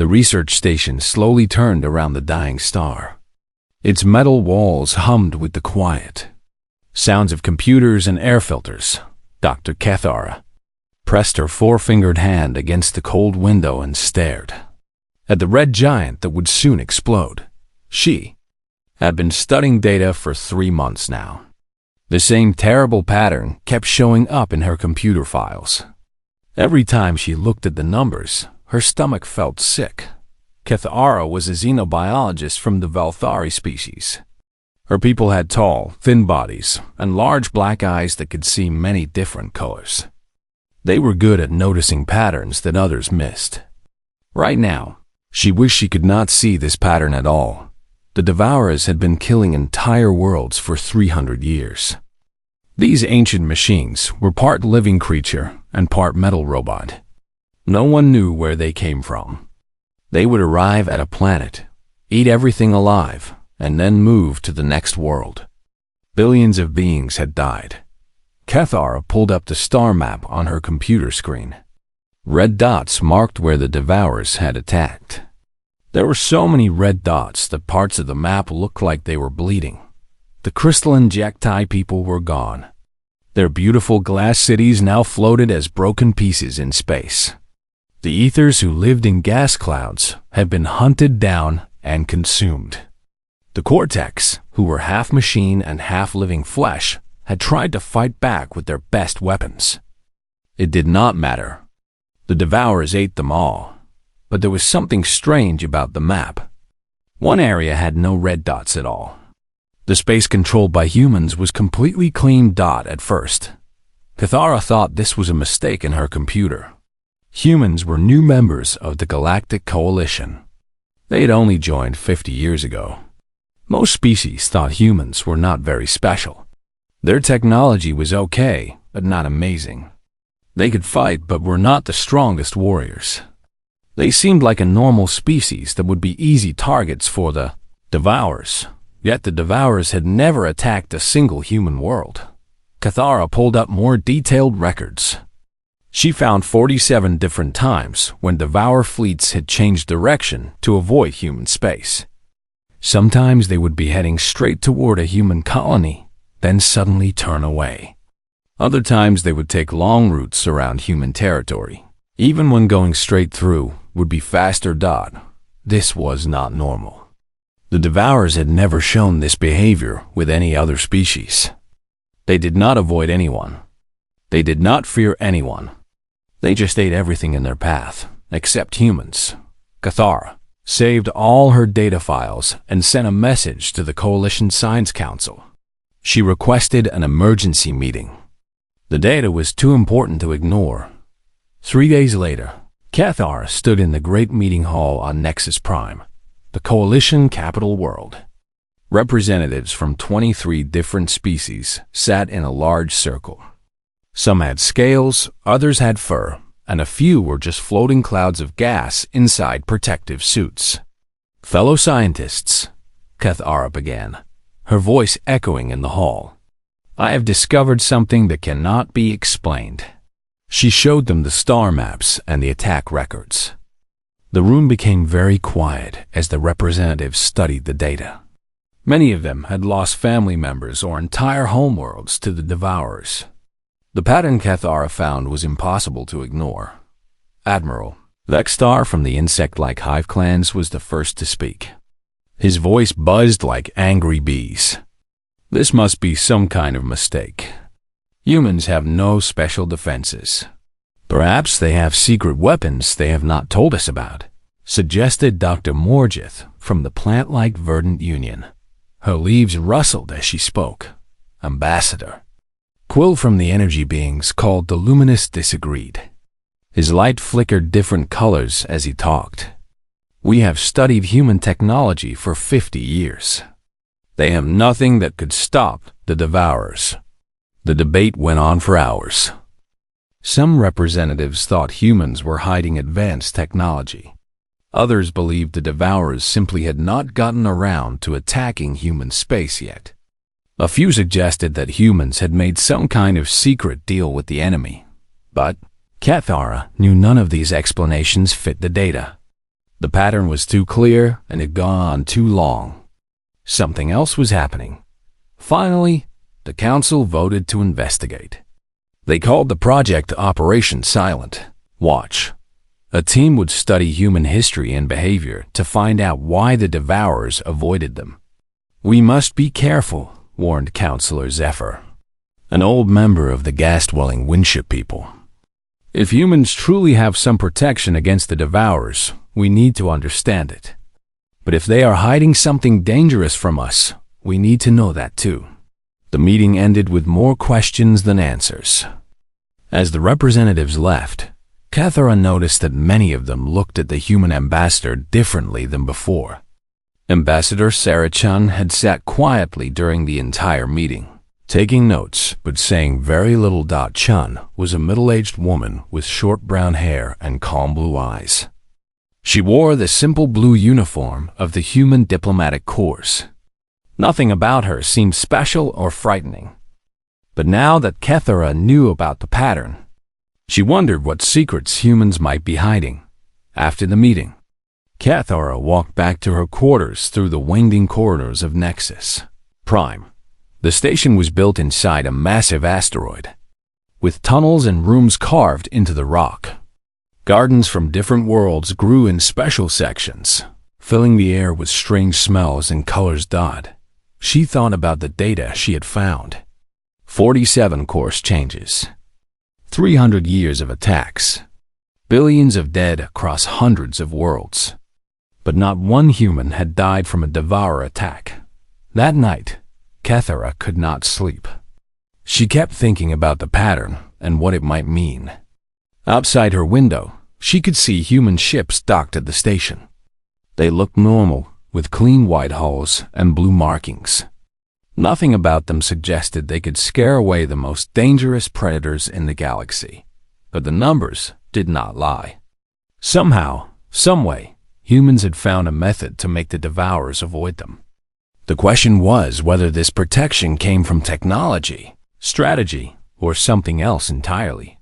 The research station slowly turned around the dying star. Its metal walls hummed with the quiet sounds of computers and air filters. Dr. Cathara pressed her four-fingered hand against the cold window and stared at the red giant that would soon explode. She had been studying data for 3 months now. The same terrible pattern kept showing up in her computer files. Every time she looked at the numbers, her stomach felt sick. Cathara was a xenobiologist from the Valthari species. Her people had tall, thin bodies and large black eyes that could see many different colors. They were good at noticing patterns that others missed. Right now, she wished she could not see this pattern at all. The Devourers had been killing entire worlds for 300 years. These ancient machines were part living creature and part metal robot. No one knew where they came from. They would arrive at a planet, eat everything alive, and then move to the next world. Billions of beings had died. Cathara pulled up the star map on her computer screen. Red dots marked where the Devourers had attacked. There were so many red dots that parts of the map looked like they were bleeding. The crystalline Jektai people were gone. Their beautiful glass cities now floated as broken pieces in space. The ethers who lived in gas clouds had been hunted down and consumed. The Cortex, who were half machine and half living flesh, had tried to fight back with their best weapons. It did not matter. The Devourers ate them all. But there was something strange about the map. One area had no red dots at all. The space controlled by humans was completely clean dot at first. Cathara thought this was a mistake in her computer. Humans were new members of the Galactic Coalition. They had only joined 50 years ago. Most species thought humans were not very special. Their technology was okay, but not amazing. They could fight, but were not the strongest warriors. They seemed like a normal species that would be easy targets for the Devourers. Yet the Devourers had never attacked a single human world. Cathara pulled up more detailed records. She found 47 different times when Devourer fleets had changed direction to avoid human space. Sometimes they would be heading straight toward a human colony, then suddenly turn away. Other times they would take long routes around human territory. Even when going straight through would be faster dot. This was not normal. The Devourers had never shown this behavior with any other species. They did not avoid anyone. They did not fear anyone. They just ate everything in their path, except humans. Cathara saved all her data files and sent a message to the Coalition Science Council. She requested an emergency meeting. The data was too important to ignore. 3 days later, Cathara stood in the great meeting hall on Nexus Prime, the Coalition capital world. Representatives from 23 different species sat in a large circle. Some had scales, others had fur, and a few were just floating clouds of gas inside protective suits. Fellow scientists, Cathara began, her voice echoing in the hall. I have discovered something that cannot be explained. She showed them the star maps and the attack records. The room became very quiet as the representatives studied the data. Many of them had lost family members or entire homeworlds to the Devourers. The pattern Cathara found was impossible to ignore. Admiral Vextar from the insect-like hive clans was the first to speak. His voice buzzed like angry bees. This must be some kind of mistake. Humans have no special defenses. Perhaps they have secret weapons they have not told us about, suggested Dr. Morgith from the plant-like Verdant Union. Her leaves rustled as she spoke. Ambassador Quill from the energy beings called the Luminous disagreed. His light flickered different colors as he talked. We have studied human technology for 50 years. They have nothing that could stop the Devourers. The debate went on for hours. Some representatives thought humans were hiding advanced technology. Others believed the Devourers simply had not gotten around to attacking human space yet. A few suggested that humans had made some kind of secret deal with the enemy. But Cathara knew none of these explanations fit the data. The pattern was too clear and had gone on too long. Something else was happening. Finally, the council voted to investigate. They called the project Operation Silent Watch. A team would study human history and behavior to find out why the Devourers avoided them. "We must be careful," warned Counselor Zephyr, an old member of the gas-dwelling Winship people. "If humans truly have some protection against the Devourers, we need to understand it. But if they are hiding something dangerous from us, we need to know that too." The meeting ended with more questions than answers. As the representatives left, Cathara noticed that many of them looked at the human ambassador differently than before. Ambassador Sarah Chun had sat quietly during the entire meeting, taking notes but saying very little. Chun was a middle-aged woman with short brown hair and calm blue eyes. She wore the simple blue uniform of the Human Diplomatic Corps. Nothing about her seemed special or frightening. But now that Cathara knew about the pattern, she wondered what secrets humans might be hiding. After the meeting, Cathara walked back to her quarters through the winding corridors of Nexus Prime. The station was built inside a massive asteroid, with tunnels and rooms carved into the rock. Gardens from different worlds grew in special sections, filling the air with strange smells and colors. She thought about the data she had found. 47 course changes, 300 years of attacks, billions of dead across hundreds of worlds. But not one human had died from a Devourer attack. That night, Cathara could not sleep. She kept thinking about the pattern and what it might mean. Outside her window, she could see human ships docked at the station. They looked normal, with clean white hulls and blue markings. Nothing about them suggested they could scare away the most dangerous predators in the galaxy. But the numbers did not lie. Somehow, someway, humans had found a method to make the Devourers avoid them. The question was whether this protection came from technology, strategy, or something else entirely.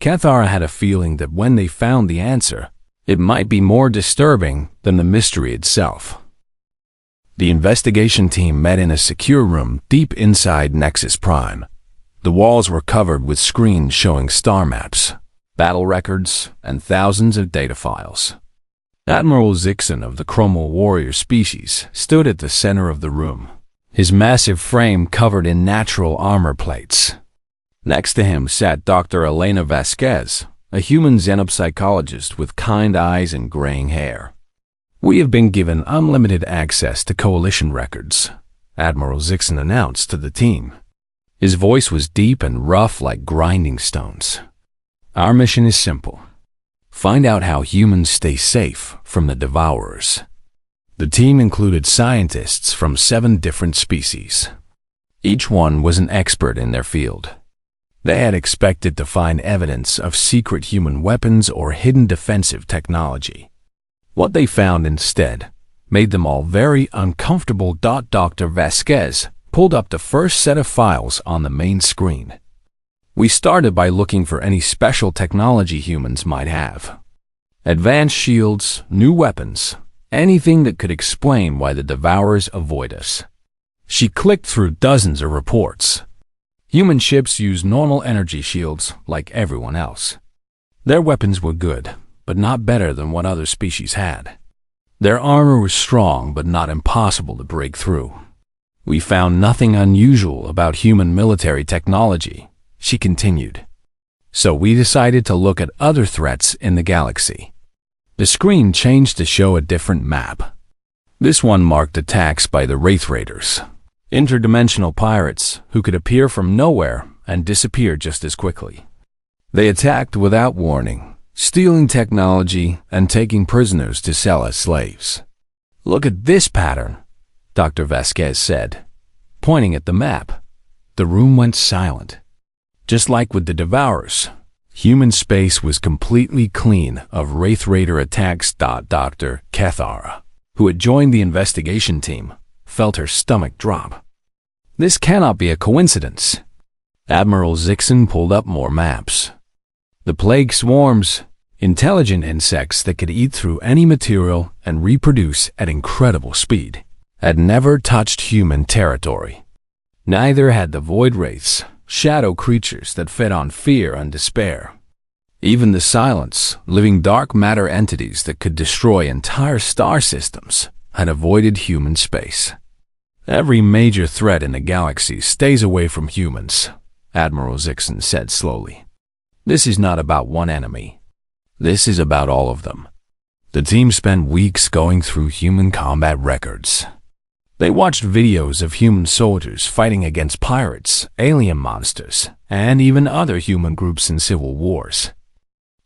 Cathara had a feeling that when they found the answer, it might be more disturbing than the mystery itself. The investigation team met in a secure room deep inside Nexus Prime. The walls were covered with screens showing star maps, battle records, and thousands of data files. Admiral Zixon of the Chromal warrior species stood at the center of the room, his massive frame covered in natural armor plates. Next to him sat Dr. Elena Vasquez, a human xenopsychologist with kind eyes and graying hair. "We have been given unlimited access to Coalition records," Admiral Zixon announced to the team. His voice was deep and rough like grinding stones. "Our mission is simple. Find out how humans stay safe from the Devourers." The team included scientists from 7 different species. Each one was an expert in their field. They had expected to find evidence of secret human weapons or hidden defensive technology. What they found instead made them all very uncomfortable. Dr. Vasquez pulled up the first set of files on the main screen. "We started by looking for any special technology humans might have. Advanced shields, new weapons, anything that could explain why the Devourers avoid us." She clicked through dozens of reports. Human ships use normal energy shields like everyone else. Their weapons were good, but not better than what other species had. Their armor was strong but not impossible to break through. "We found nothing unusual about human military technology," she continued. "So we decided to look at other threats in the galaxy." The screen changed to show a different map. This one marked attacks by the Wraith Raiders, interdimensional pirates who could appear from nowhere and disappear just as quickly. They attacked without warning, stealing technology and taking prisoners to sell as slaves. "Look at this pattern," Dr. Vasquez said, pointing at the map. The room went silent. Just like with the Devourers, human space was completely clean of Wraith Raider attacks. Dr. Cathara, who had joined the investigation team, felt her stomach drop. "This cannot be a coincidence." Admiral Zixon pulled up more maps. The plague swarms, Intelligent insects that could eat through any material and reproduce at incredible speed, had never touched human territory. Neither had the void wraiths, shadow creatures that fed on fear and despair. Even the silence, living dark matter entities that could destroy entire star systems had avoided human space. Every major threat in the galaxy stays away from humans, Admiral Zixon said slowly. This is not about one enemy. This is about all of them. The team spent weeks going through human combat records. They watched videos of human soldiers fighting against pirates, alien monsters, and even other human groups in civil wars.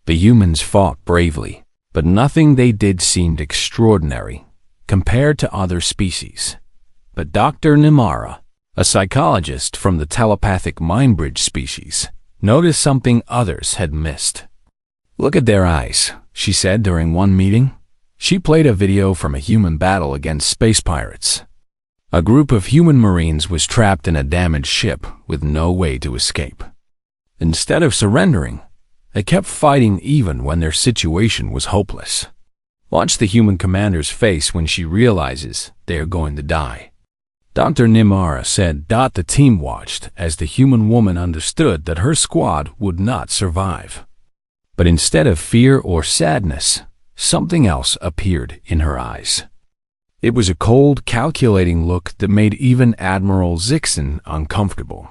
The humans fought bravely, but nothing they did seemed extraordinary compared to other species. But Dr. Nimara, a psychologist from the telepathic mind bridge species, noticed something others had missed. Look at their eyes, she said during one meeting. She played a video from a human battle against space pirates. A group of human marines was trapped in a damaged ship with no way to escape. Instead of surrendering, they kept fighting even when their situation was hopeless. Watch the human commander's face when she realizes they are going to die. Dr. Nimara said the team watched as the human woman understood that her squad would not survive. But instead of fear or sadness, something else appeared in her eyes. It was a cold, calculating look that made even Admiral Zixon uncomfortable.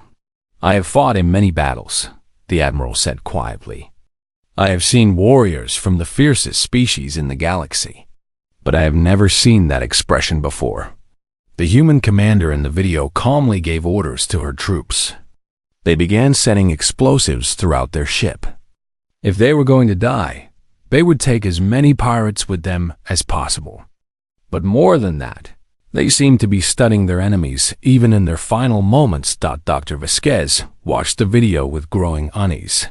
I have fought in many battles, the Admiral said quietly. I have seen warriors from the fiercest species in the galaxy, but I have never seen that expression before. The human commander in the video calmly gave orders to her troops. They began setting explosives throughout their ship. If they were going to die, they would take as many pirates with them as possible. But more than that, they seemed to be studying their enemies even in their final moments. Dr. Vasquez watched the video with growing unease.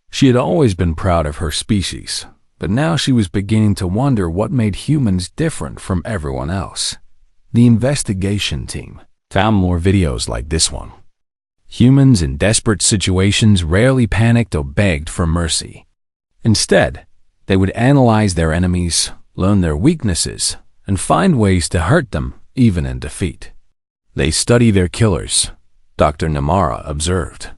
She had always been proud of her species, but now she was beginning to wonder what made humans different from everyone else. The investigation team found more videos like this one. Humans in desperate situations rarely panicked or begged for mercy. Instead, they would analyze their enemies, learn their weaknesses, and find ways to hurt them even in defeat. They study their killers, Dr. Nimara observed.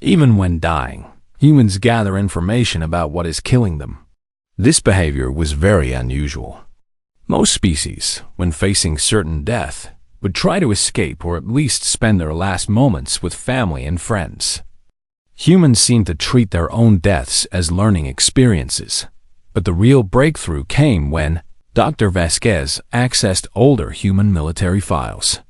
Even when dying, humans gather information about what is killing them. This behavior was very unusual. Most species, when facing certain death, would try to escape or at least spend their last moments with family and friends. Humans seem to treat their own deaths as learning experiences, but the real breakthrough came when Dr. Vasquez accessed older human military files.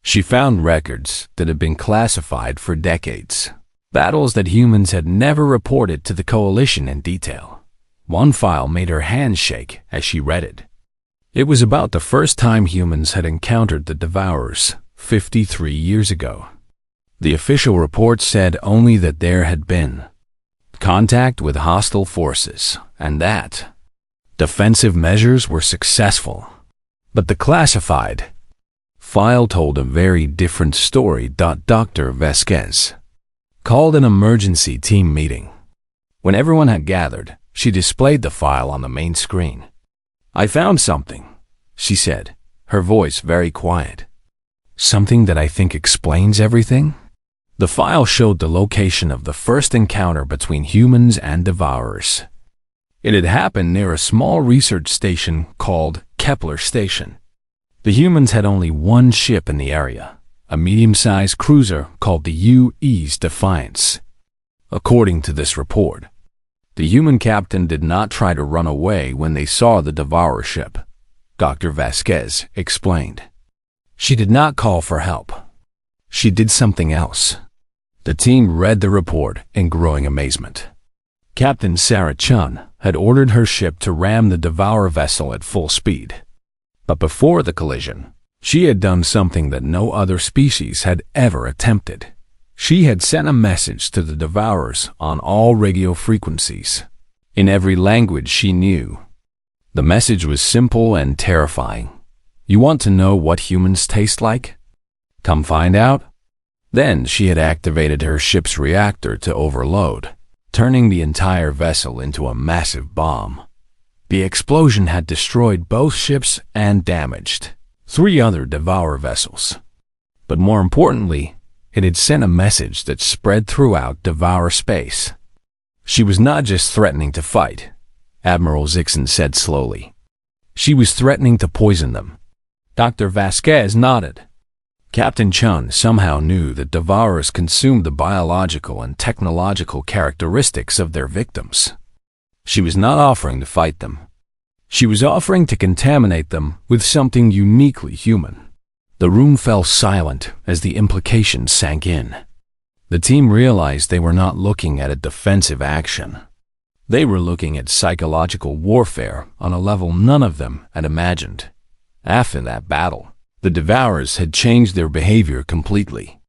She found records that had been classified for decades, battles that humans had never reported to the coalition in detail. One file made her hands shake as she read it. It was about the first time humans had encountered the Devourers 53 years ago. The official report said only that there had been contact with hostile forces and that defensive measures were successful. But the classified file told a very different story. Dr. Vasquez called an emergency team meeting. When everyone had gathered, she displayed the file on the main screen. I found something, she said, her voice very quiet. Something that I think explains everything? The file showed the location of the first encounter between humans and Devourers. It had happened near a small research station called Kepler Station. The humans had only one ship in the area, a medium-sized cruiser called the U.E.'s Defiance. According to this report, the human captain did not try to run away when they saw the Devourer ship, Dr. Vasquez explained. She did not call for help. She did something else. The team read the report in growing amazement. Captain Sarah Chun had ordered her ship to ram the Devourer vessel at full speed. But before the collision, she had done something that no other species had ever attempted. She had sent a message to the Devourers on all radio frequencies, in every language she knew. The message was simple and terrifying. You want to know what humans taste like? Come find out. Then she had activated her ship's reactor to overload. turning the entire vessel into a massive bomb. The explosion had destroyed both ships and damaged 3 other Devourer vessels. But more importantly, it had sent a message that spread throughout Devourer space. She was not just threatening to fight, Admiral Zixon said slowly. She was threatening to poison them. Dr. Vasquez nodded. Captain Chun somehow knew that Devourers consumed the biological and technological characteristics of their victims. She was not offering to fight them. She was offering to contaminate them with something uniquely human. The room fell silent as the implications sank in. The team realized they were not looking at a defensive action. They were looking at psychological warfare on a level none of them had imagined. After that battle, the Devourers had changed their behavior completely.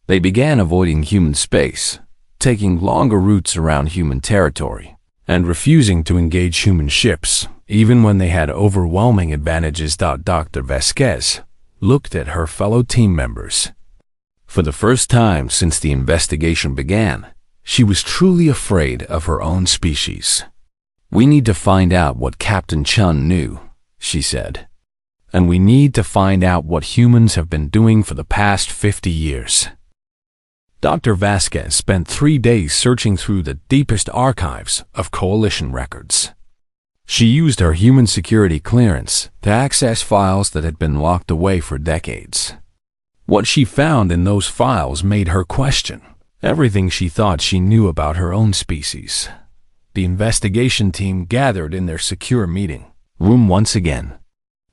They began avoiding human space, taking longer routes around human territory, and refusing to engage human ships, even when they had overwhelming advantages. Dr. Vasquez looked at her fellow team members. For the first time since the investigation began, she was truly afraid of her own species. "We need to find out what Captain Chun knew," she said. "And we need to find out what humans have been doing for the past 50 years. Dr. Vasquez spent 3 days searching through the deepest archives of Coalition records. She used her human security clearance to access files that had been locked away for decades. What she found in those files made her question everything she thought she knew about her own species. The investigation team gathered in their secure meeting room once again.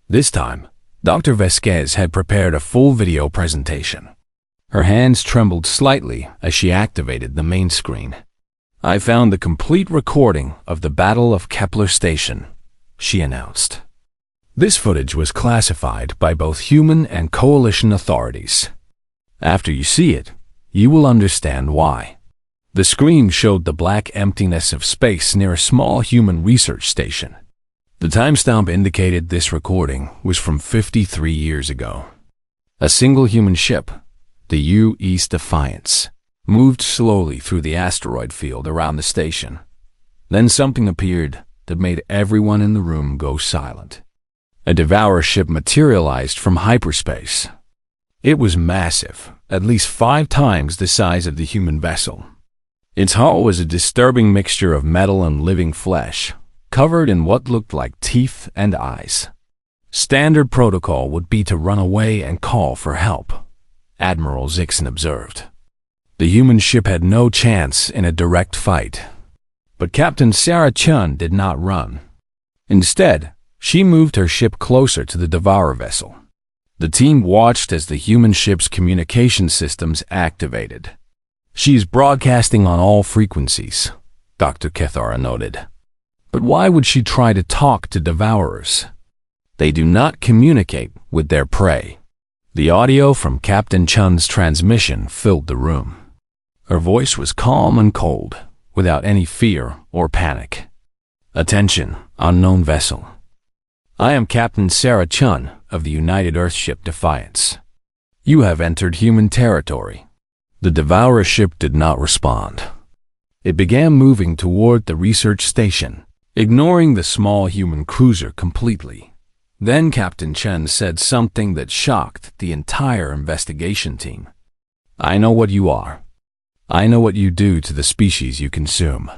This time, Dr. Vasquez had prepared a full video presentation. Her hands trembled slightly as she activated the main screen. "I found the complete recording of the Battle of Kepler Station," she announced. This footage was classified by both human and coalition authorities. After you see it, you will understand why. The screen showed the black emptiness of space near a small human research station. The timestamp indicated this recording was from 53 years ago. A single human ship, the U.S. Defiance, moved slowly through the asteroid field around the station. Then something appeared that made everyone in the room go silent. A Devourer ship materialized from hyperspace. It was massive, at least 5 times the size of the human vessel. Its hull was a disturbing mixture of metal and living flesh, covered in what looked like teeth and eyes. Standard protocol would be to run away and call for help, Admiral Zixon observed. The human ship had no chance in a direct fight. But Captain Sarah Chun did not run. Instead, she moved her ship closer to the Devourer vessel. The team watched as the human ship's communication systems activated. "She is broadcasting on all frequencies," Dr. Kethara noted. "But why would she try to talk to Devourers? They do not communicate with their prey." The audio from Captain Chun's transmission filled the room. Her voice was calm and cold, without any fear or panic. "Attention, unknown vessel. I am Captain Sarah Chun of the United Earthship Defiance. You have entered human territory." The Devourer ship did not respond. It began moving toward the research station, ignoring the small human cruiser completely. Then Captain Chen said something that shocked the entire investigation team. "I know what you are. I know what you do to the species you consume.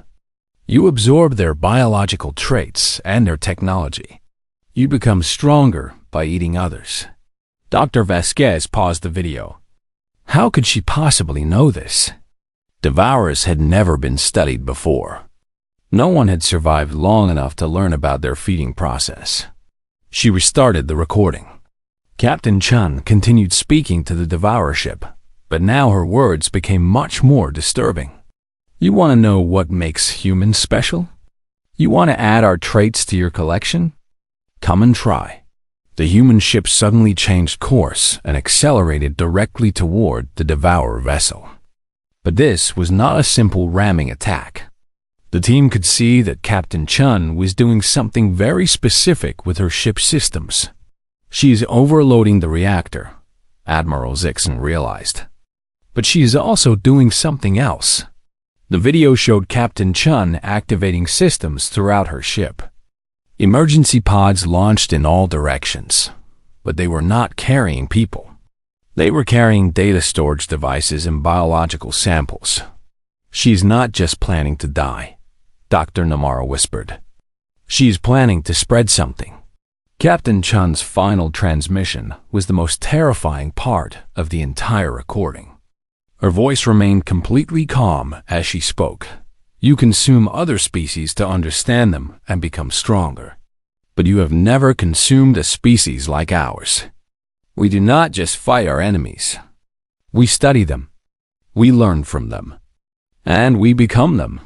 You absorb their biological traits and their technology. You become stronger by eating others." Dr. Vasquez paused the video. How could she possibly know this? Devourers had never been studied before. No one had survived long enough to learn about their feeding process. She restarted the recording. Captain Chun continued speaking to the Devourer ship, but now her words became much more disturbing. "You want to know what makes humans special? You want to add our traits to your collection? Come and try." The human ship suddenly changed course and accelerated directly toward the Devourer vessel. But this was not a simple ramming attack. The team could see that Captain Chun was doing something very specific with her ship's systems. "She is overloading the reactor," Admiral Zixon realized. "But she is also doing something else." The video showed Captain Chun activating systems throughout her ship. Emergency pods launched in all directions, but they were not carrying people. They were carrying data storage devices and biological samples. "She's not just planning to die," Dr. Namara whispered. "She's planning to spread something." Captain Chun's final transmission was the most terrifying part of the entire recording. Her voice remained completely calm as she spoke. "You consume other species to understand them and become stronger. But you have never consumed a species like ours. We do not just fight our enemies. We study them. We learn from them. And we become them."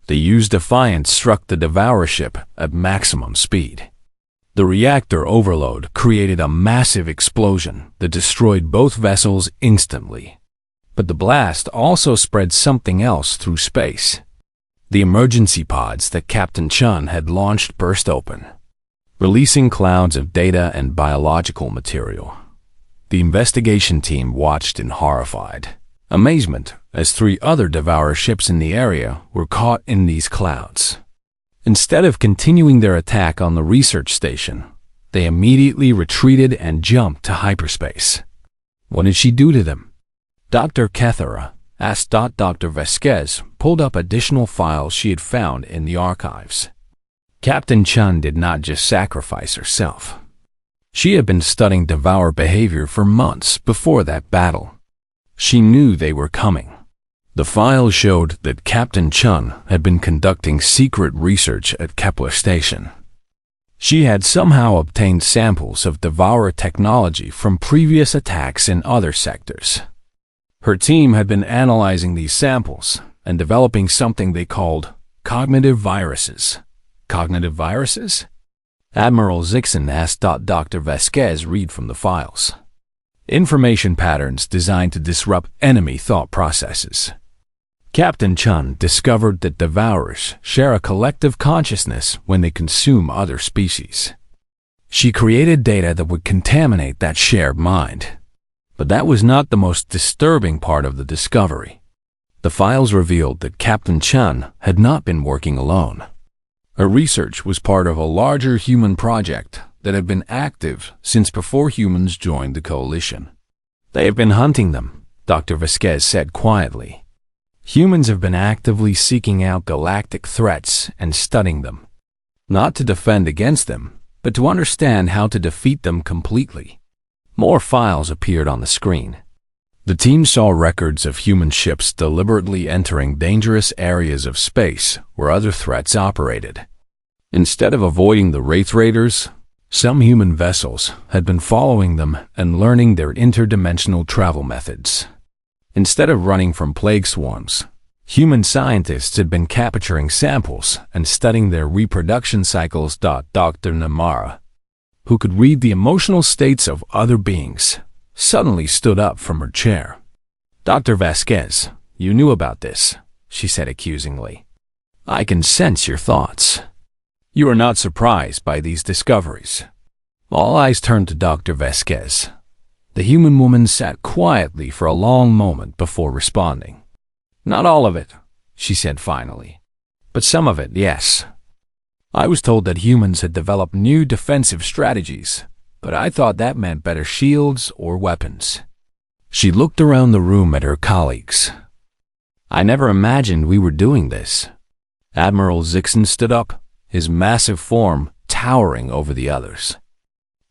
The used Defiant struck the Devourer ship at maximum speed. The reactor overload created a massive explosion that destroyed both vessels instantly. But the blast also spread something else through space. The emergency pods that Captain Chun had launched burst open, releasing clouds of data and biological material. The investigation team watched in horrified amazement as 3 other Devourer ships in the area were caught in these clouds. Instead of continuing their attack on the research station, they immediately retreated and jumped to hyperspace. "What did she do to them?" Dr. Kethera asked. Dr. Vasquez pulled up additional files she had found in the archives. Captain Chun did not just sacrifice herself. She had been studying Devourer behavior for months before that battle. She knew they were coming. The files showed that Captain Chun had been conducting secret research at Kepler Station. She had somehow obtained samples of Devourer technology from previous attacks in other sectors. Her team had been analyzing these samples and developing something they called cognitive viruses. Cognitive viruses? Admiral Zixon asked. Dr. Vasquez read from the files. Information patterns designed to disrupt enemy thought processes. Captain Chun discovered that Devourers share a collective consciousness when they consume other species. She created data that would contaminate that shared mind. But that was not the most disturbing part of the discovery. The files revealed that Captain Chun had not been working alone. Her research was part of a larger human project that had been active since before humans joined the coalition. "They have been hunting them," Dr. Vasquez said quietly. "Humans have been actively seeking out galactic threats and studying them, not to defend against them, but to understand how to defeat them completely." More files appeared on the screen. The team saw records of human ships deliberately entering dangerous areas of space where other threats operated. Instead of avoiding the Wraith Raiders, some human vessels had been following them and learning their interdimensional travel methods. Instead of running from plague swarms, human scientists had been capturing samples and studying their reproduction cycles. Dr. Namara, who could read the emotional states of other beings, suddenly stood up from her chair. "Dr. Vasquez, you knew about this," she said accusingly. "I can sense your thoughts. You are not surprised by these discoveries." All eyes turned to Dr. Vasquez. The human woman sat quietly for a long moment before responding. "Not all of it," she said finally. "But some of it, yes. I was told that humans had developed new defensive strategies, but I thought that meant better shields or weapons." She looked around the room at her colleagues. "I never imagined we were doing this." Admiral Zixon stood up, his massive form towering over the others.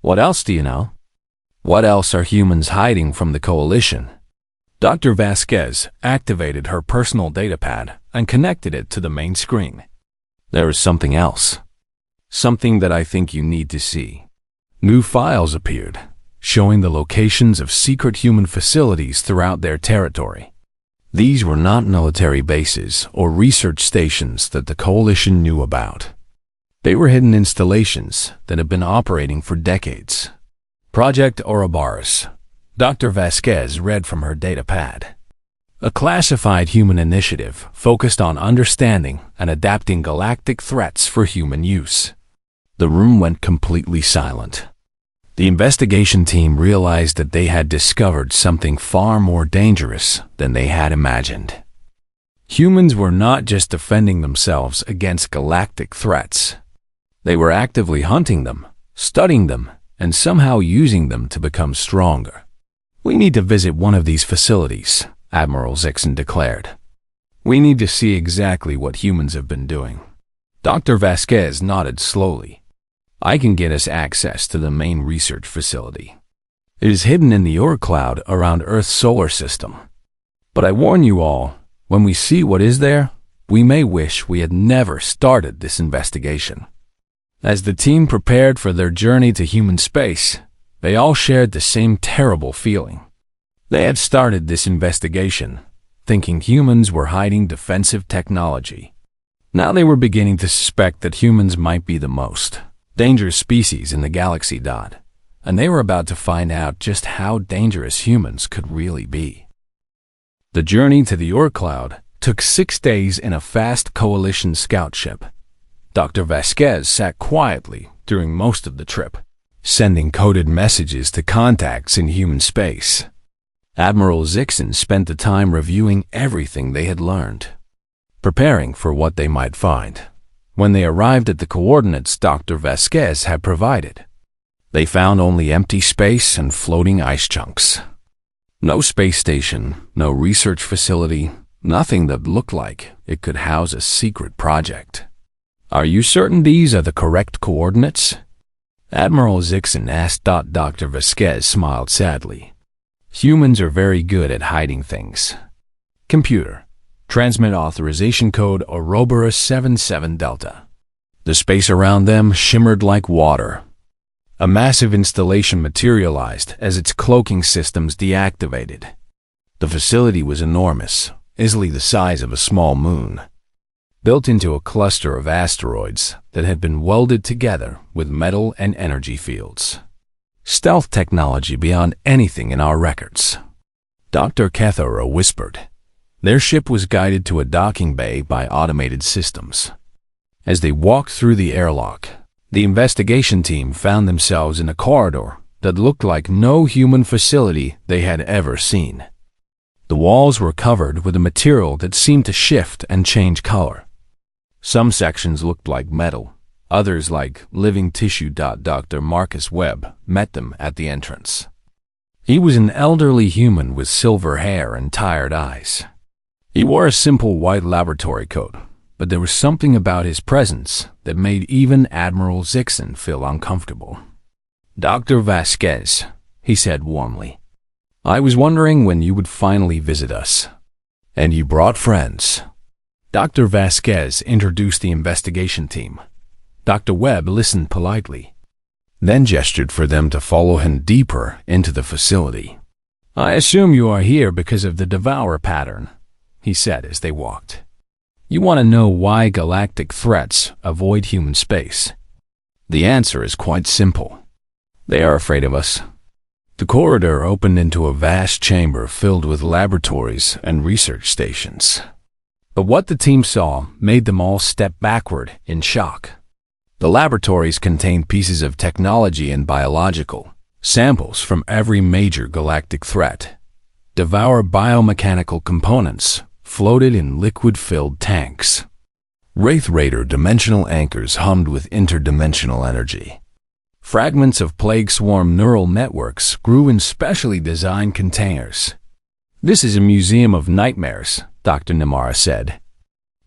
"What else do you know? What else are humans hiding from the coalition?" Dr. Vasquez activated her personal datapad and connected it to the main screen. "There is something else. Something that I think you need to see." New files appeared, showing the locations of secret human facilities throughout their territory. These were not military bases or research stations that the coalition knew about. They were hidden installations that had been operating for decades. Project Orobarys, Dr. Vasquez read from her datapad. A classified human initiative focused on understanding and adapting galactic threats for human use. The room went completely silent. The investigation team realized that they had discovered something far more dangerous than they had imagined. Humans were not just defending themselves against galactic threats. They were actively hunting them, studying them, and somehow using them to become stronger. "We need to visit one of these facilities," Admiral Zixon declared. "We need to see exactly what humans have been doing." Dr. Vasquez nodded slowly. "I can get us access to the main research facility. It is hidden in the Oort cloud around Earth's solar system. But I warn you all, when we see what is there, we may wish we had never started this investigation." As the team prepared for their journey to human space, they all shared the same terrible feeling. They had started this investigation, thinking humans were hiding defensive technology. Now they were beginning to suspect that humans might be the most dangerous species in the galaxy. And they were about to find out just how dangerous humans could really be. The journey to the Oort cloud took 6 days in a fast coalition scout ship. Dr. Vasquez sat quietly during most of the trip, sending coded messages to contacts in human space. Admiral Zixon spent the time reviewing everything they had learned, preparing for what they might find. When they arrived at the coordinates Dr. Vasquez had provided, they found only empty space and floating ice chunks. No space station, no research facility, nothing that looked like it could house a secret project. "Are you certain these are the correct coordinates?" Admiral Zixon asked. Dr. Vasquez smiled sadly. "Humans are very good at hiding things. Computer, transmit authorization code Orobarys 77 Delta." The space around them shimmered like water. A massive installation materialized as its cloaking systems deactivated. The facility was enormous, easily the size of a small moon, built into a cluster of asteroids that had been welded together with metal and energy fields. Stealth technology beyond anything in our records. Dr. Kethara whispered. Their ship was guided to a docking bay by automated systems. As they walked through the airlock, the investigation team found themselves in a corridor that looked like no human facility they had ever seen. The walls were covered with a material that seemed to shift and change color. Some sections looked like metal, others like living tissue. Dr. Marcus Webb met them at the entrance. He was an elderly human with silver hair and tired eyes. He wore a simple white laboratory coat, but there was something about his presence that made even Admiral Zixon feel uncomfortable. "Dr. Vasquez," he said warmly, "I was wondering when you would finally visit us. And you brought friends." Dr. Vasquez introduced the investigation team. Dr. Webb listened politely, then gestured for them to follow him deeper into the facility. "I assume you are here because of the Devourer pattern," he said as they walked. "You want to know why galactic threats avoid human space? The answer is quite simple. They are afraid of us." The corridor opened into a vast chamber filled with laboratories and research stations. But what the team saw made them all step backward in shock. The laboratories contained pieces of technology and biological samples from every major galactic threat. Devour biomechanical components floated in liquid-filled tanks. Wraith Raider dimensional anchors hummed with interdimensional energy. Fragments of Plague Swarm neural networks grew in specially designed containers. "This is a museum of nightmares," Dr. Nimara said.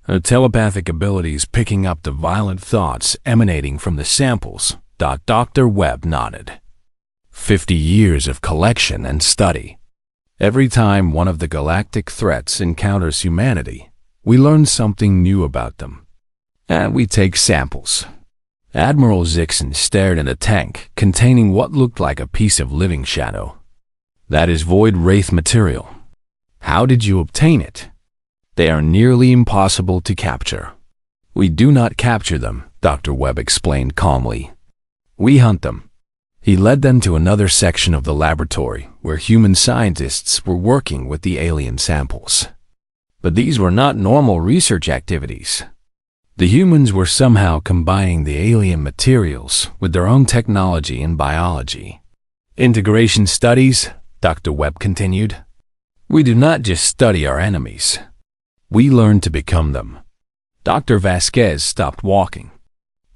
Her telepathic abilities picking up the violent thoughts emanating from the samples. Dr. Webb nodded. 50 years of collection and study. Every time one of the galactic threats encounters humanity, we learn something new about them. And we take samples. Admiral Zixon stared at a tank containing what looked like a piece of living shadow. "That is void wraith material. How did you obtain it?" "They are nearly impossible to capture." "We do not capture them," Dr. Webb explained calmly. "We hunt them." He led them to another section of the laboratory where human scientists were working with the alien samples. But these were not normal research activities. The humans were somehow combining the alien materials with their own technology and biology. "Integration studies," Dr. Webb continued. "We do not just study our enemies. We learn to become them. Dr. Vasquez stopped walking.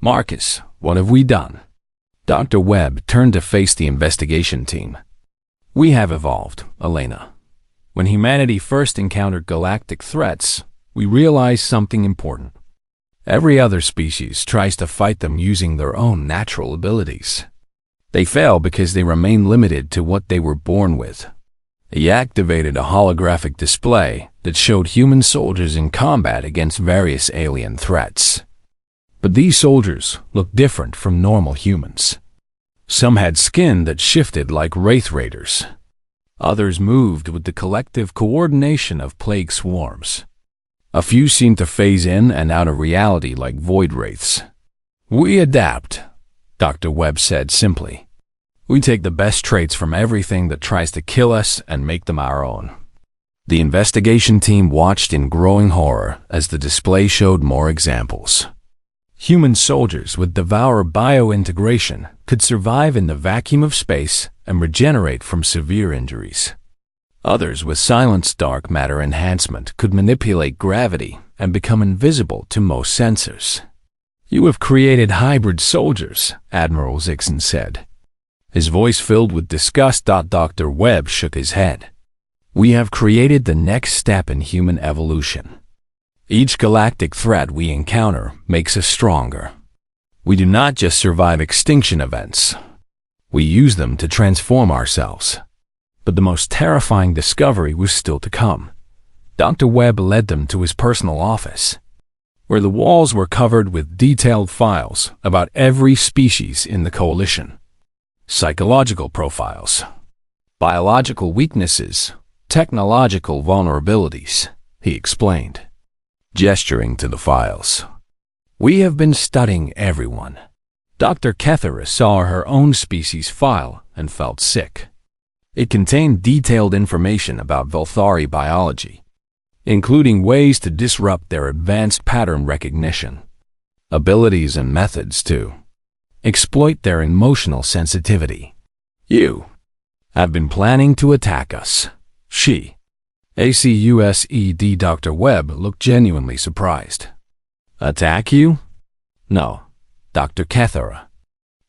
Marcus, what have we done? Dr. Webb turned to face the investigation team. We have evolved, Elena. When humanity first encountered galactic threats, we realized something important. Every other species tries to fight them using their own natural abilities. They fail because they remain limited to what they were born with. He activated a holographic display that showed human soldiers in combat against various alien threats. But these soldiers looked different from normal humans. Some had skin that shifted like wraith raiders. Others moved with the collective coordination of plague swarms. A few seemed to phase in and out of reality like void wraiths. We adapt, Dr. Webb said simply. We take the best traits from everything that tries to kill us and make them our own. The investigation team watched in growing horror as the display showed more examples. Human soldiers with Devourer biointegration could survive in the vacuum of space and regenerate from severe injuries. Others with Silence dark matter enhancement could manipulate gravity and become invisible to most sensors. You have created hybrid soldiers, Admiral Zixon said. His voice filled with disgust. Dr. Webb shook his head. We have created the next step in human evolution. Each galactic threat we encounter makes us stronger. We do not just survive extinction events. We use them to transform ourselves. But the most terrifying discovery was still to come. Dr. Webb led them to his personal office, where the walls were covered with detailed files about every species in the coalition. Psychological profiles, biological weaknesses, technological vulnerabilities, he explained, gesturing to the files. We have been studying everyone. Dr. Kethera saw her own species file and felt sick. It contained detailed information about Velthari biology, including ways to disrupt their advanced pattern recognition, abilities and methods to exploit their emotional sensitivity. You have been planning to attack us. She, ACUSED. Dr. Webb looked genuinely surprised. Attack you? No, Dr. Kethera.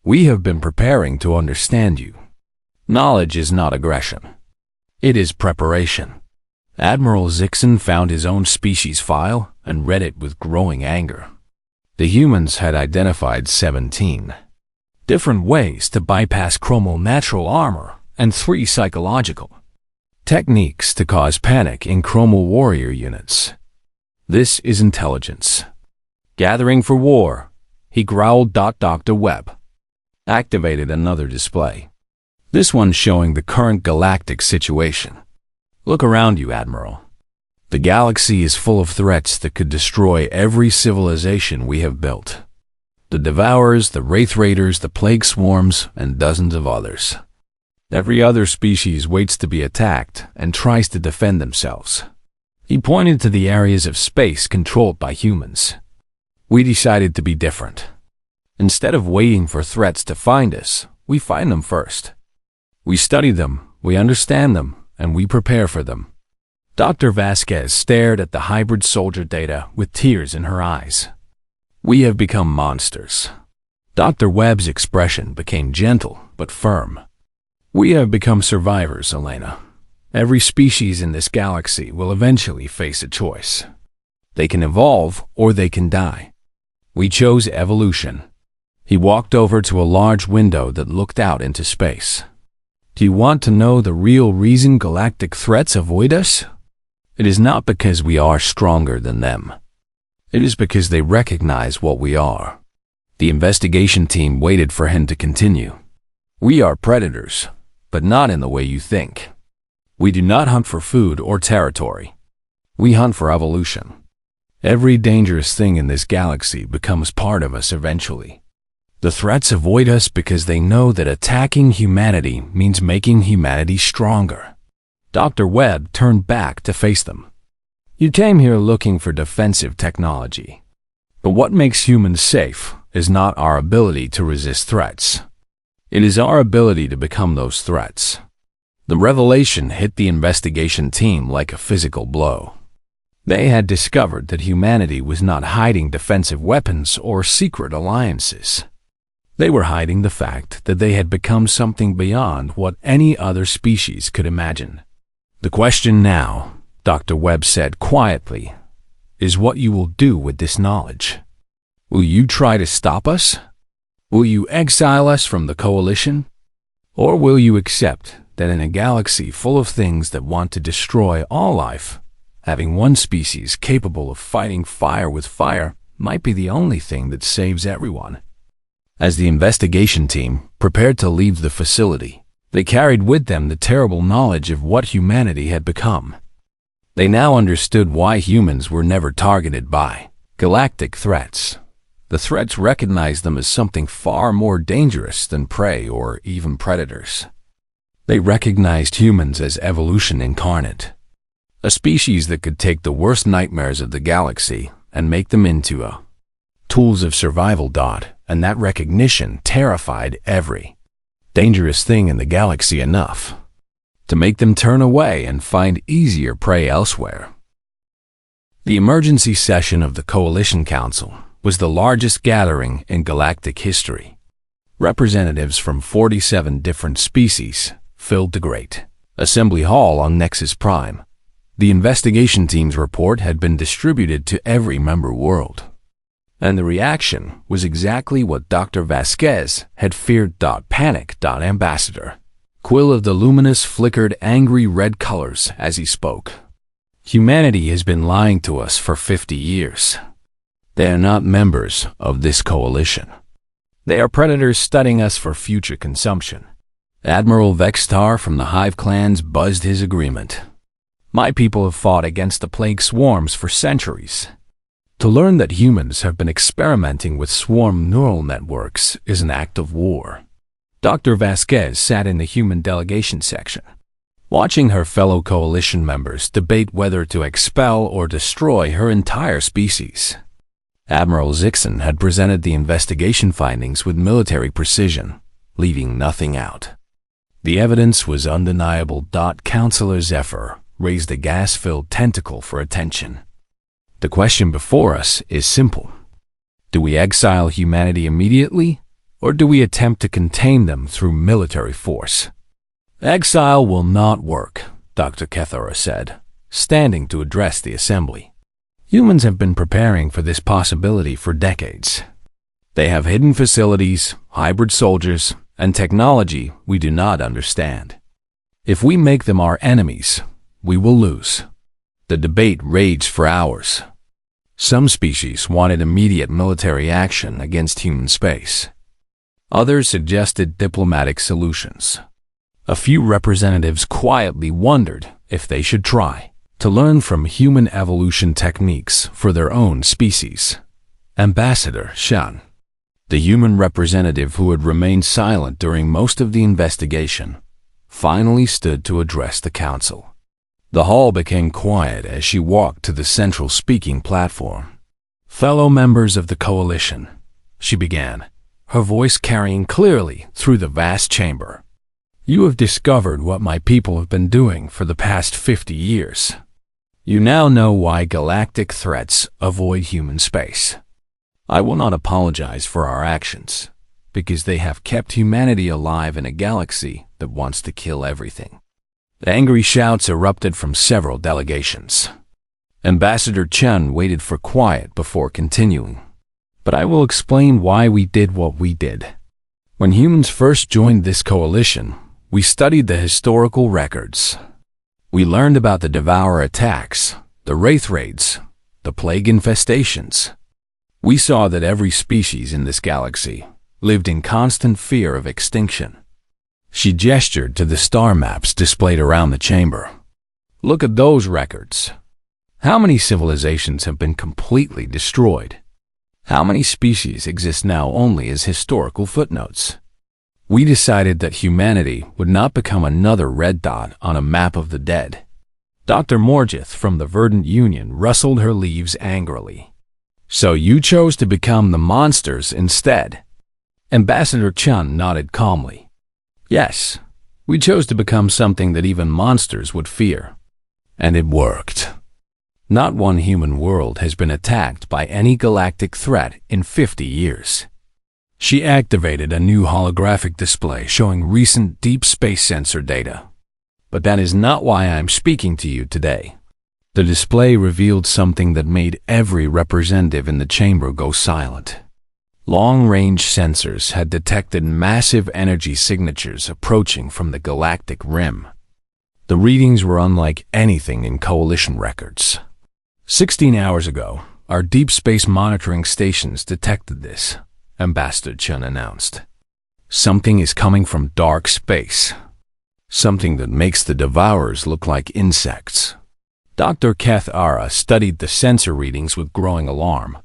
We have been preparing to understand you. Knowledge is not aggression. It is preparation. Admiral Zixon found his own species file and read it with growing anger. The humans had identified 17 different ways to bypass chromal natural armor and 3 psychological techniques to cause panic in chromal warrior units. This is intelligence. Gathering for war, he growled. Dr. Webb activated another display. This one showing the current galactic situation. Look around you, Admiral. The galaxy is full of threats that could destroy every civilization we have built. The Devourers, the Wraith Raiders, the Plague Swarms, and dozens of others. Every other species waits to be attacked and tries to defend themselves. He pointed to the areas of space controlled by humans. We decided to be different. Instead of waiting for threats to find us, we find them first. We study them, we understand them, and we prepare for them. Dr. Vasquez stared at the hybrid soldier data with tears in her eyes. We have become monsters. Dr. Webb's expression became gentle but firm. We have become survivors, Elena. Every species in this galaxy will eventually face a choice. They can evolve or they can die. We chose evolution. He walked over to a large window that looked out into space. Do you want to know the real reason galactic threats avoid us? It is not because we are stronger than them. It is because they recognize what we are. The investigation team waited for him to continue. We are predators, but not in the way you think. We do not hunt for food or territory. We hunt for evolution. Every dangerous thing in this galaxy becomes part of us eventually. The threats avoid us because they know that attacking humanity means making humanity stronger. Dr. Webb turned back to face them. You came here looking for defensive technology. But what makes humans safe is not our ability to resist threats. It is our ability to become those threats. The revelation hit the investigation team like a physical blow. They had discovered that humanity was not hiding defensive weapons or secret alliances. They were hiding the fact that they had become something beyond what any other species could imagine. The question now, Dr. Webb said quietly, is what you will do with this knowledge. Will you try to stop us? Will you exile us from the coalition? Or will you accept that in a galaxy full of things that want to destroy all life, having one species capable of fighting fire with fire might be the only thing that saves everyone? As the investigation team prepared to leave the facility, they carried with them the terrible knowledge of what humanity had become. They now understood why humans were never targeted by galactic threats. The threats recognized them as something far more dangerous than prey or even predators. They recognized humans as evolution incarnate, a species that could take the worst nightmares of the galaxy and make them into tools of survival. And that recognition terrified every dangerous thing in the galaxy enough to make them turn away and find easier prey elsewhere. The emergency session of the Coalition Council was the largest gathering in galactic history. Representatives from 47 different species filled the great assembly hall on Nexus Prime. The investigation team's report had been distributed to every member world, and the reaction was exactly what Dr. Vasquez had feared. Panic. Ambassador Quill of the Luminous flickered angry red colors as he spoke. Humanity has been lying to us for 50 years. They are not members of this coalition. They are predators studying us for future consumption. Admiral Vextar from the Hive clans buzzed his agreement. My people have fought against the plague swarms for centuries. To learn that humans have been experimenting with swarm neural networks is an act of war. Dr. Vasquez sat in the human delegation section, watching her fellow coalition members debate whether to expel or destroy her entire species. Admiral Zixon had presented the investigation findings with military precision, leaving nothing out. The evidence was undeniable. Counselor Zephyr raised a gas-filled tentacle for attention. The question before us is simple. Do we exile humanity immediately, or do we attempt to contain them through military force? Exile will not work, Dr. Kethora said, standing to address the assembly. Humans have been preparing for this possibility for decades. They have hidden facilities, hybrid soldiers, and technology we do not understand. If we make them our enemies, we will lose. The debate raged for hours. Some species wanted immediate military action against human space. Others suggested diplomatic solutions. A few representatives quietly wondered if they should try to learn from human evolution techniques for their own species. Ambassador Shan, the human representative who had remained silent during most of the investigation, finally stood to address the council. The hall became quiet as she walked to the central speaking platform. Fellow members of the coalition, she began, her voice carrying clearly through the vast chamber. You have discovered what my people have been doing for the past 50 years. You now know why galactic threats avoid human space. I will not apologize for our actions, because they have kept humanity alive in a galaxy that wants to kill everything. Angry shouts erupted from several delegations. Ambassador Chen waited for quiet before continuing. But I will explain why we did what we did. When humans first joined this coalition, we studied the historical records. We learned about the Devourer attacks, the Wraith raids, the plague infestations. We saw that every species in this galaxy lived in constant fear of extinction. She gestured to the star maps displayed around the chamber. Look at those records. How many civilizations have been completely destroyed? How many species exist now only as historical footnotes? We decided that humanity would not become another red dot on a map of the dead. Dr. Morgith from the Verdant Union rustled her leaves angrily. So you chose to become the monsters instead? Ambassador Chun nodded calmly. Yes, we chose to become something that even monsters would fear. And it worked. Not one human world has been attacked by any galactic threat in 50 years. She activated a new holographic display showing recent deep space sensor data. But that is not why I'm speaking to you today. The display revealed something that made every representative in the chamber go silent. Long-range sensors had detected massive energy signatures approaching from the galactic rim. The readings were unlike anything in Coalition records. 16 hours ago, our deep space monitoring stations detected this, Ambassador Chen announced. Something is coming from dark space. Something that makes the Devourers look like insects. Dr. Kethara studied the sensor readings with growing alarm.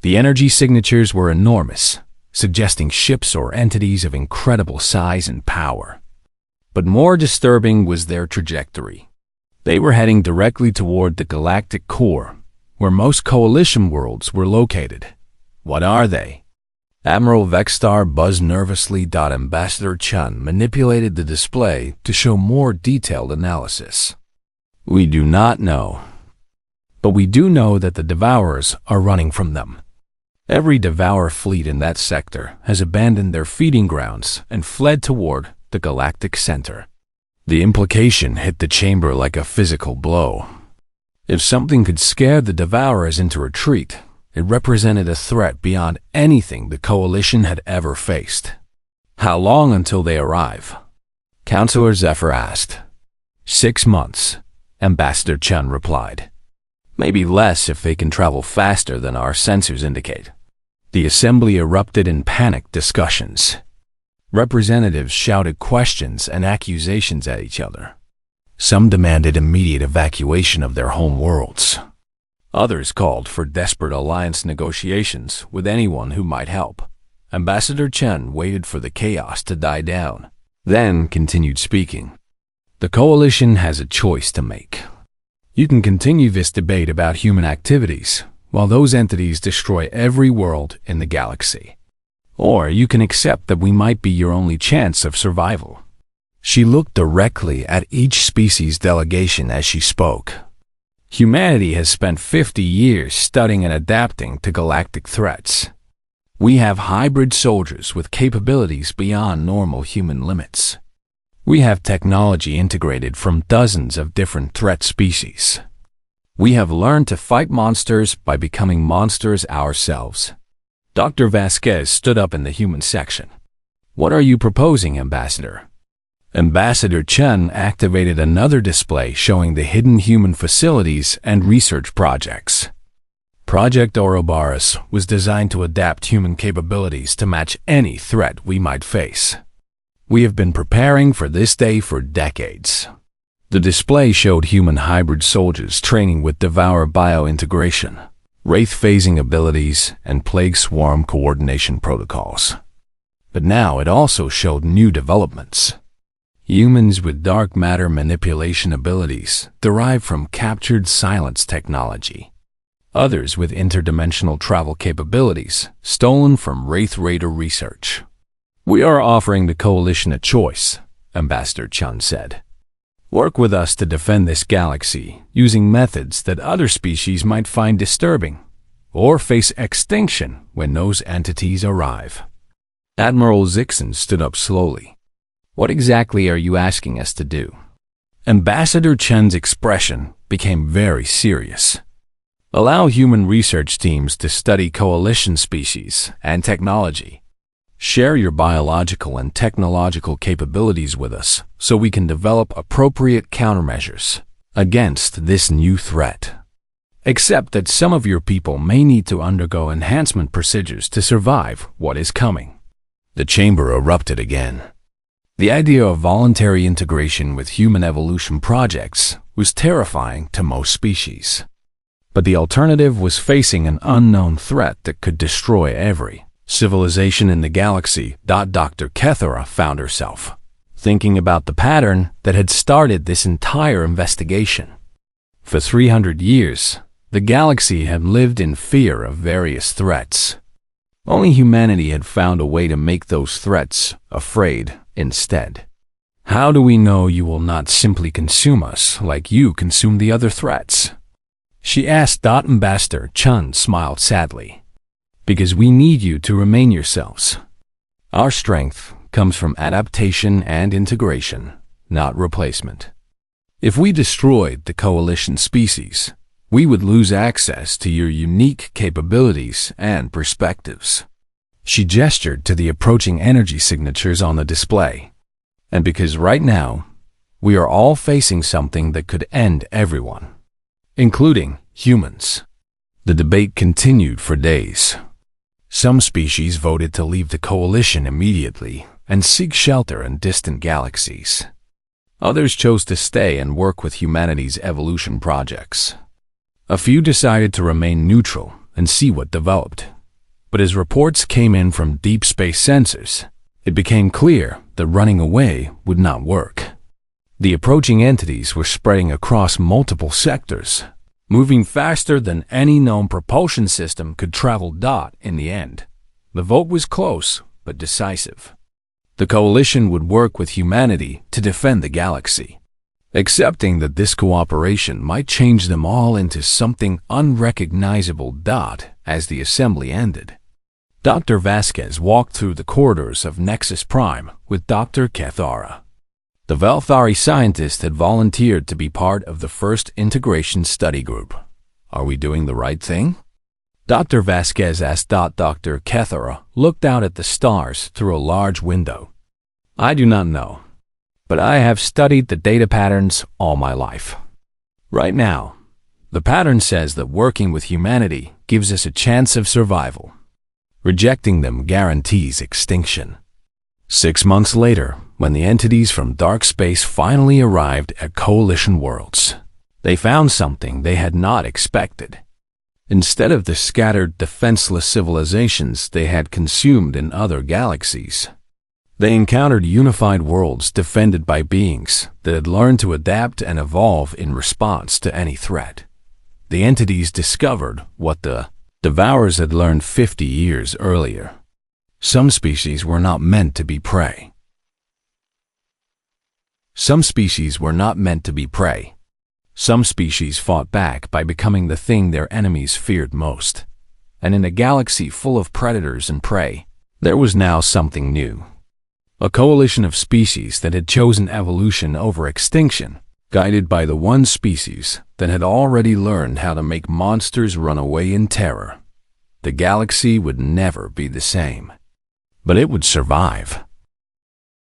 The energy signatures were enormous, suggesting ships or entities of incredible size and power. But more disturbing was their trajectory. They were heading directly toward the galactic core, where most Coalition worlds were located. What are they? Admiral Vexstar buzzed nervously. Ambassador Chen manipulated the display to show more detailed analysis. We do not know. But we do know that the Devourers are running from them. Every Devourer fleet in that sector has abandoned their feeding grounds and fled toward the galactic center. The implication hit the chamber like a physical blow. If something could scare the Devourers into retreat, it represented a threat beyond anything the Coalition had ever faced. How long until they arrive? Counselor Zephyr asked. 6 months, Ambassador Chen replied. Maybe less if they can travel faster than our sensors indicate. The assembly erupted in panicked discussions. Representatives shouted questions and accusations at each other. Some demanded immediate evacuation of their home worlds. Others called for desperate alliance negotiations with anyone who might help. Ambassador Chen waited for the chaos to die down, then continued speaking. The Coalition has a choice to make. You can continue this debate about human activities, while those entities destroy every world in the galaxy. Or you can accept that we might be your only chance of survival. She looked directly at each species delegation as she spoke. Humanity has spent 50 years studying and adapting to galactic threats. We have hybrid soldiers with capabilities beyond normal human limits. We have technology integrated from dozens of different threat species. We have learned to fight monsters by becoming monsters ourselves. Dr. Vasquez stood up in the human section. What are you proposing, Ambassador? Ambassador Chen activated another display showing the hidden human facilities and research projects. Project Orobarys was designed to adapt human capabilities to match any threat we might face. We have been preparing for this day for decades. The display showed human hybrid soldiers training with Devourer biointegration, Wraith phasing abilities, and Plague Swarm coordination protocols. But now it also showed new developments. Humans with dark matter manipulation abilities derived from captured silence technology. Others with interdimensional travel capabilities stolen from Wraith Raider research. We are offering the Coalition a choice, Ambassador Chen said. Work with us to defend this galaxy using methods that other species might find disturbing, or face extinction when those entities arrive. Admiral Zixon stood up slowly. What exactly are you asking us to do? Ambassador Chen's expression became very serious. Allow human research teams to study Coalition species and technology. Share your biological and technological capabilities with us so we can develop appropriate countermeasures against this new threat. Accept that some of your people may need to undergo enhancement procedures to survive what is coming. The chamber erupted again. The idea of voluntary integration with human evolution projects was terrifying to most species. But the alternative was facing an unknown threat that could destroy every civilization in the galaxy. Dr. Kethara found herself thinking about the pattern that had started this entire investigation. For 300 years, the galaxy had lived in fear of various threats. Only humanity had found a way to make those threats afraid instead. How do we know you will not simply consume us like you consume the other threats? She asked. Ambassador Chun smiled sadly. Because we need you to remain yourselves. Our strength comes from adaptation and integration, not replacement. If we destroyed the coalition species, we would lose access to your unique capabilities and perspectives. She gestured to the approaching energy signatures on the display. And because right now, we are all facing something that could end everyone, including humans. The debate continued for days. Some species voted to leave the coalition immediately and seek shelter in distant galaxies. Others chose to stay and work with humanity's evolution projects. A few decided to remain neutral and see what developed. But as reports came in from deep space sensors, it became clear that running away would not work. The approaching entities were spreading across multiple sectors, moving faster than any known propulsion system could travel. In the end, the vote was close but decisive. The coalition would work with humanity to defend the galaxy, accepting that this cooperation might change them all into something unrecognizable. As the assembly ended, Dr. Vasquez walked through the corridors of Nexus Prime with Dr. Cathara. The Velthari scientist had volunteered to be part of the first integration study group. Are we doing the right thing? Dr. Vasquez asked. Dr. Cathara looked out at the stars through a large window. I do not know, but I have studied the data patterns all my life. Right now, the pattern says that working with humanity gives us a chance of survival. Rejecting them guarantees extinction. 6 months later, when the entities from dark space finally arrived at coalition worlds, they found something they had not expected. Instead of the scattered, defenseless civilizations they had consumed in other galaxies, they encountered unified worlds defended by beings that had learned to adapt and evolve in response to any threat. The entities discovered what the Devourers had learned 50 years earlier. Some species were not meant to be prey. Some species were not meant to be prey. Some species fought back by becoming the thing their enemies feared most. And in a galaxy full of predators and prey, there was now something new. A coalition of species that had chosen evolution over extinction, guided by the one species that had already learned how to make monsters run away in terror. The galaxy would never be the same. But it would survive.